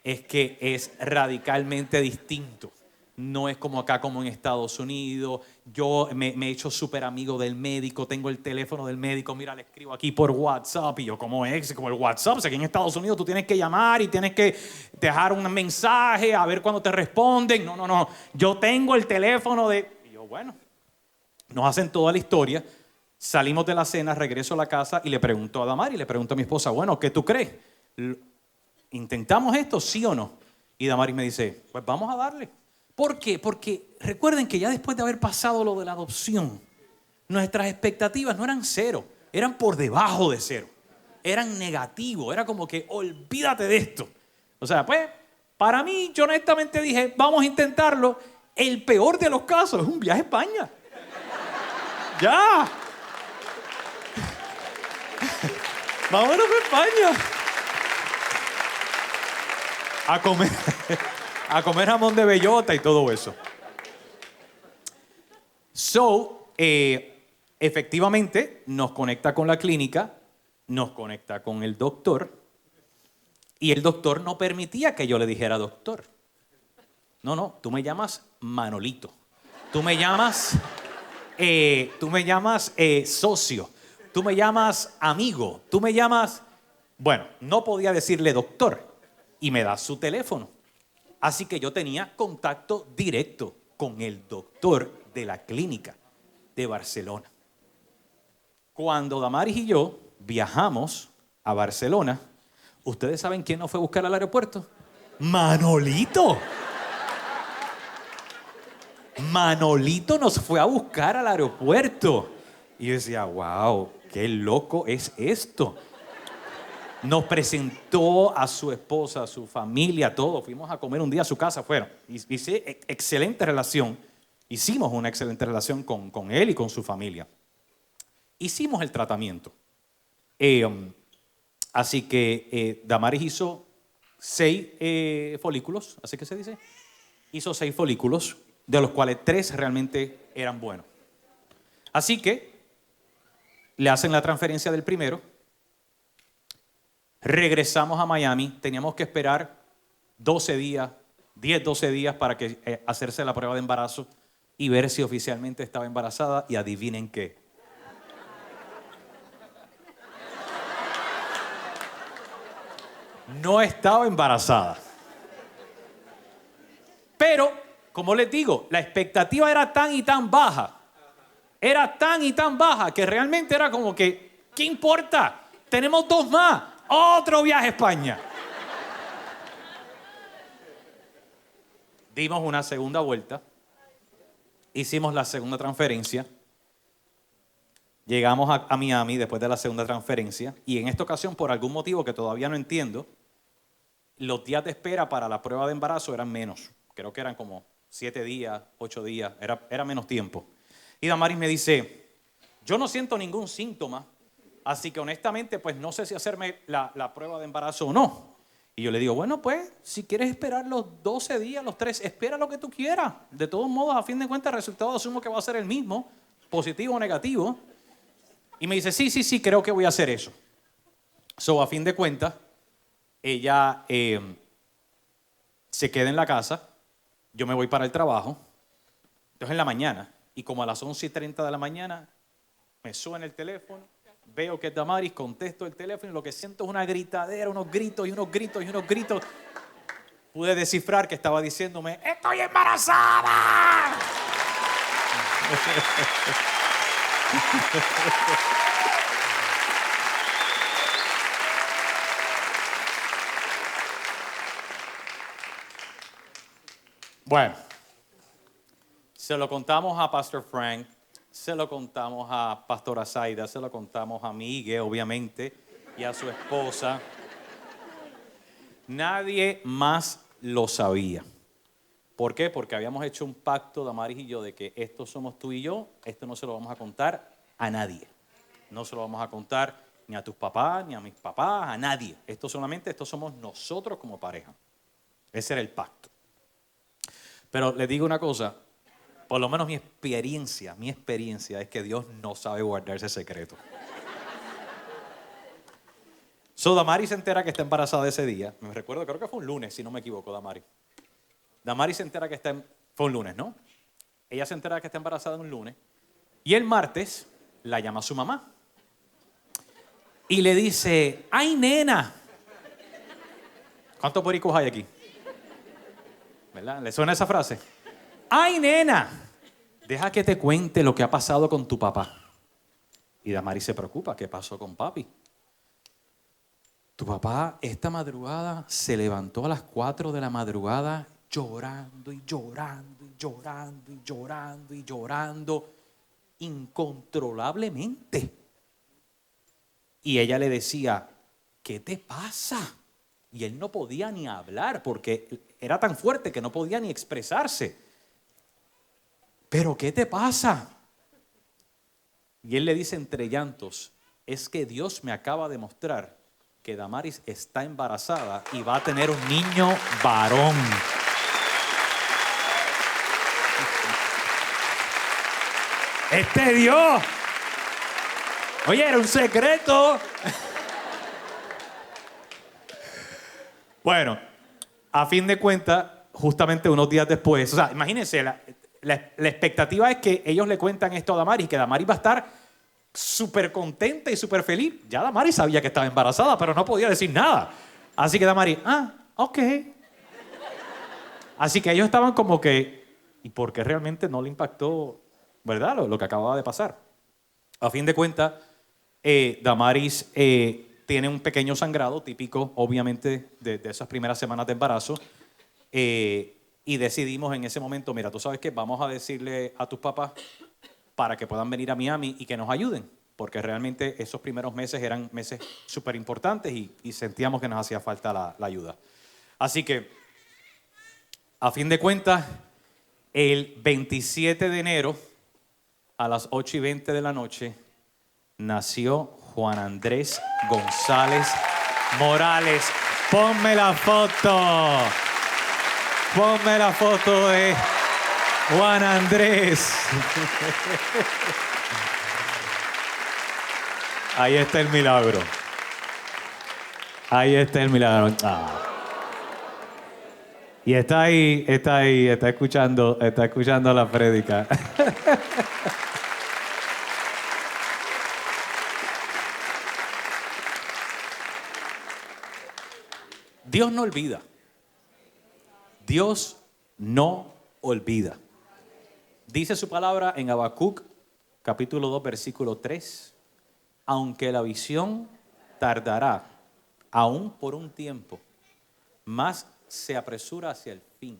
es que es radicalmente distinto. No es como acá, como en Estados Unidos. Yo me he hecho súper amigo del médico, tengo el teléfono del médico, mira, le escribo aquí por WhatsApp. Y yo, ¿cómo es? Como el WhatsApp, o sea, aquí en Estados Unidos tú tienes que llamar y tienes que dejar un mensaje a ver cuándo te responden. No, yo tengo el teléfono de... Y yo, bueno, nos hacen toda la historia. Salimos de la cena, regreso a la casa y le pregunto a Damari, le pregunto a mi esposa, bueno, ¿qué tú crees? ¿Intentamos esto, sí o no? Y Damaris me dice, pues vamos a darle. ¿Por qué? Porque recuerden que ya después de haber pasado lo de la adopción, nuestras expectativas no eran cero, eran por debajo de cero, eran negativos, era como que olvídate de esto. O sea, pues, para mí, yo honestamente dije, vamos a intentarlo. El peor de los casos es un viaje a España. Ya. Vámonos a España. A comer jamón de bellota y todo eso. Efectivamente, nos conecta con la clínica, nos conecta con el doctor, y el doctor no permitía que yo le dijera doctor. No, tú me llamas Manolito. Tú me llamas socio. Tú me llamas amigo. Tú me llamas... Bueno, no podía decirle doctor. Y me da su teléfono. Así que yo tenía contacto directo con el doctor de la clínica de Barcelona. Cuando Damaris y yo viajamos a Barcelona, ¿ustedes saben quién nos fue a buscar al aeropuerto? ¡Manolito! Manolito nos fue a buscar al aeropuerto. Y yo decía, wow, qué loco es esto. Nos presentó a su esposa, a su familia, todo. Fuimos a comer un día a su casa. Hice excelente relación. Hicimos una excelente relación con él y con su familia. Hicimos el tratamiento. Así que Damaris hizo 6 folículos, ¿así que se dice? Hizo 6 folículos, de los cuales 3 realmente eran buenos. Así que le hacen la transferencia del primero. Regresamos a Miami, teníamos que esperar 12 días, 10, 12 días para que hacerse la prueba de embarazo y ver si oficialmente estaba embarazada, y adivinen qué. No estaba embarazada. Pero, como les digo, la expectativa era tan y tan baja. Era tan y tan baja que realmente era como que, ¿qué importa? Tenemos 2 más. Otro viaje a España. Dimos una segunda vuelta. Hicimos la segunda transferencia. Llegamos a Miami después de la segunda transferencia. Y en esta ocasión, por algún motivo que todavía no entiendo, los días de espera para la prueba de embarazo eran menos. Creo que eran como 7 días, 8 días. Era menos tiempo. Y Damaris me dice, yo no siento ningún síntoma, así que honestamente pues no sé si hacerme la prueba de embarazo o no. Y yo le digo, bueno pues, si quieres esperar los 12 días, los 3, espera lo que tú quieras. De todos modos, a fin de cuentas, el resultado asumo que va a ser el mismo, positivo o negativo. Y me dice, sí, creo que voy a hacer eso. So, a fin de cuentas, ella se queda en la casa, yo me voy para el trabajo, entonces en la mañana, y como a las 11:30 de la mañana, me suena el teléfono, veo que es Damaris, contesto el teléfono y lo que siento es una gritadera, unos gritos y unos gritos y unos gritos. Pude descifrar que estaba diciéndome, ¡estoy embarazada! Bueno, se lo contamos a Pastor Frank, se lo contamos a Pastora Zaida, se lo contamos a Miguel, obviamente, y a su esposa. Nadie más lo sabía. ¿Por qué? Porque habíamos hecho un pacto, Damaris y yo, de que esto somos tú y yo, esto no se lo vamos a contar a nadie. No se lo vamos a contar ni a tus papás, ni a mis papás, a nadie. Esto somos nosotros como pareja. Ese era el pacto. Pero les digo una cosa, por lo menos mi experiencia es que Dios no sabe guardar ese secreto. So, Damaris se entera que está embarazada ese día. Me recuerdo, creo que fue un lunes, si no me equivoco, Damaris. Damaris se entera que fue un lunes, ¿no? Ella se entera que está embarazada un lunes. Y el martes la llama a su mamá. Y le dice, ¡ay, nena! ¿Cuántos boricos hay aquí? ¿Verdad? ¿Le suena esa frase? ¡Ay, nena! Deja que te cuente lo que ha pasado con tu papá. Y Damaris se preocupa. ¿Qué pasó con papi? Tu papá esta madrugada se levantó a las 4 de la madrugada llorando y llorando y llorando y llorando y llorando incontrolablemente. Y ella le decía, ¿qué te pasa? Y él no podía ni hablar porque era tan fuerte que no podía ni expresarse. ¿Pero qué te pasa? Y él le dice entre llantos, es que Dios me acaba de mostrar que Damaris está embarazada y va a tener un niño varón. ¡Este es Dios! Oye, era un secreto. Bueno, a fin de cuentas, justamente unos días después, o sea, imagínense, la expectativa es que ellos le cuentan esto a Damaris, que Damaris va a estar súper contenta y súper feliz. Ya Damaris sabía que estaba embarazada, pero no podía decir nada. Así que Damaris, ok. Así que ellos estaban como que, ¿y por qué realmente no le impactó, verdad, lo que acababa de pasar? A fin de cuentas, Damaris tiene un pequeño sangrado típico, obviamente, de esas primeras semanas de embarazo. Y decidimos en ese momento, mira, tú sabes qué, vamos a decirle a tus papás para que puedan venir a Miami y que nos ayuden, porque realmente esos primeros meses eran meses súper importantes y sentíamos que nos hacía falta la ayuda. Así que, a fin de cuentas, el 27 de enero, a las 8:20 de la noche, nació Juan Andrés González Morales. Ponme la foto. Ponme la foto de Juan Andrés. Ahí está el milagro. Ahí está el milagro. Ah. Y está escuchando la prédica. Dios no olvida. Dios no olvida. Dice su palabra en Habacuc, capítulo 2, versículo 3. Aunque la visión tardará, aún por un tiempo, más se apresura hacia el fin.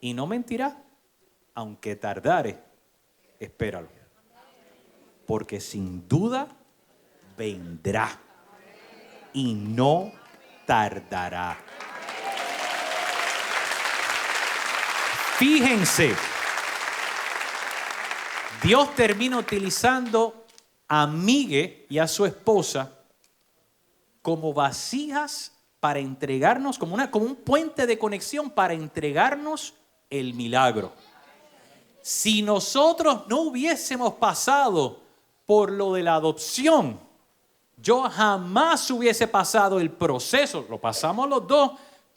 Y no mentirá, aunque tardare, espéralo. Porque sin duda vendrá y no tardará. Fíjense, Dios termina utilizando a Miguel y a su esposa como vasijas para entregarnos, como un puente de conexión para entregarnos el milagro. Si nosotros no hubiésemos pasado por lo de la adopción, yo jamás hubiese pasado el proceso. Lo pasamos los dos,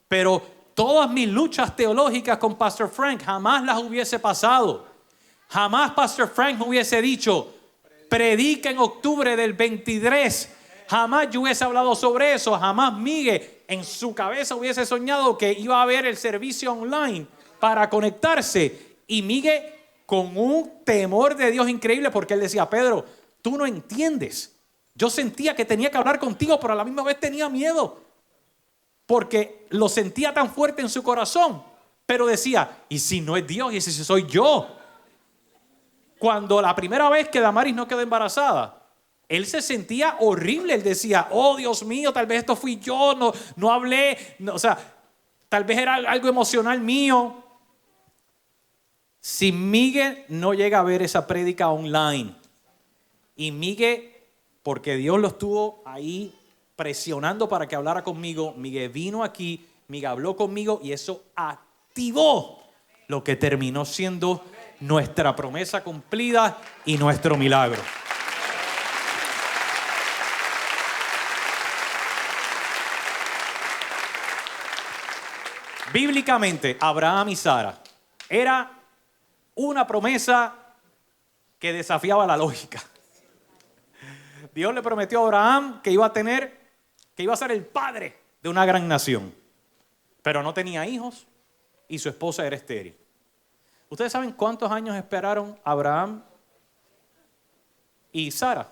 pero todas mis luchas teológicas con Pastor Frank jamás las hubiese pasado. Jamás Pastor Frank me hubiese dicho, predica en octubre del 23. Jamás yo hubiese hablado sobre eso. Jamás Miguel en su cabeza hubiese soñado que iba a haber el servicio online para conectarse. Y Miguel con un temor de Dios increíble, porque él decía, Pedro, tú no entiendes. Yo sentía que tenía que hablar contigo, pero a la misma vez tenía miedo. Porque lo sentía tan fuerte en su corazón. Pero decía, ¿y si no es Dios? ¿Y si soy yo? Cuando la primera vez que Damaris no quedó embarazada, él se sentía horrible. Él decía, oh Dios mío, tal vez esto fui yo, no hablé. No, o sea, tal vez era algo emocional mío. Si Miguel no llega a ver esa prédica online, y Miguel, porque Dios lo estuvo ahí presionando para que hablara conmigo, Miguel vino aquí, Miguel habló conmigo y eso activó lo que terminó siendo nuestra promesa cumplida y nuestro milagro. Bíblicamente, Abraham y Sara era una promesa que desafiaba la lógica. Dios le prometió a Abraham que iba a ser el padre de una gran nación, pero no tenía hijos y su esposa era estéril. ¿Ustedes saben cuántos años esperaron Abraham y Sara?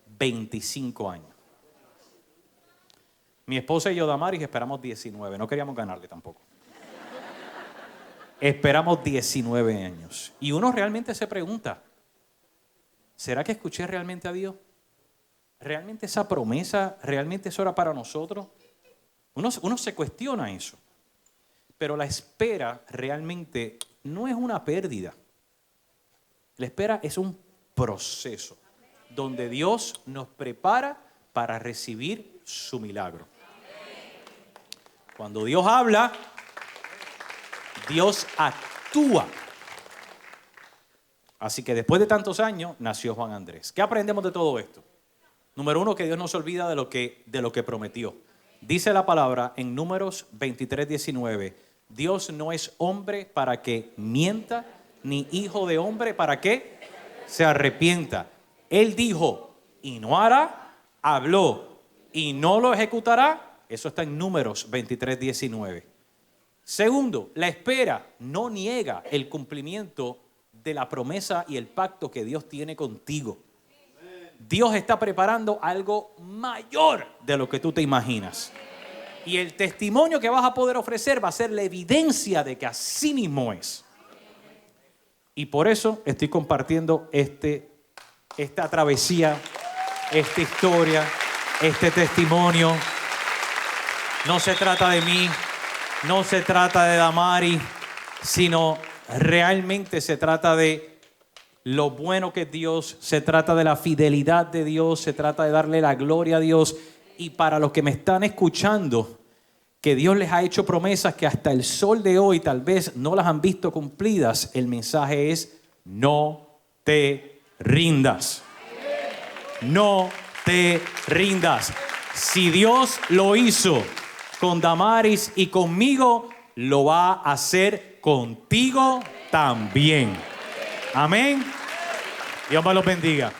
25 años. Mi esposa y yo, Damaris, esperamos 19. No queríamos ganarle tampoco. Esperamos 19 años. Y uno realmente se pregunta, ¿será que escuché realmente a Dios? ¿Realmente esa promesa, realmente eso era para nosotros? Uno se cuestiona eso. Pero la espera realmente no es una pérdida. La espera es un proceso donde Dios nos prepara para recibir su milagro. Cuando Dios habla, Dios actúa. Así que después de tantos años nació Juan Andrés. ¿Qué aprendemos de todo esto? Número uno, que Dios no se olvida de lo que prometió. Dice la palabra en Números 23:19, Dios no es hombre para que mienta, ni hijo de hombre para que se arrepienta. Él dijo y no hará, habló y no lo ejecutará. Eso está en Números 23:19. Segundo, la espera no niega el cumplimiento de la promesa y el pacto que Dios tiene contigo. Dios está preparando algo mayor de lo que tú te imaginas. Y el testimonio que vas a poder ofrecer va a ser la evidencia de que así mismo es. Y por eso estoy compartiendo esta travesía, esta historia, este testimonio. No se trata de mí, no se trata de Damaris, sino realmente se trata de lo bueno que es Dios, se trata de la fidelidad de Dios, se trata de darle la gloria a Dios. Y para los que me están escuchando, que Dios les ha hecho promesas que hasta el sol de hoy tal vez no las han visto cumplidas, el mensaje es: no te rindas. No te rindas. Si Dios lo hizo con Damaris y conmigo, lo va a hacer contigo también. Amén. Dios me los bendiga.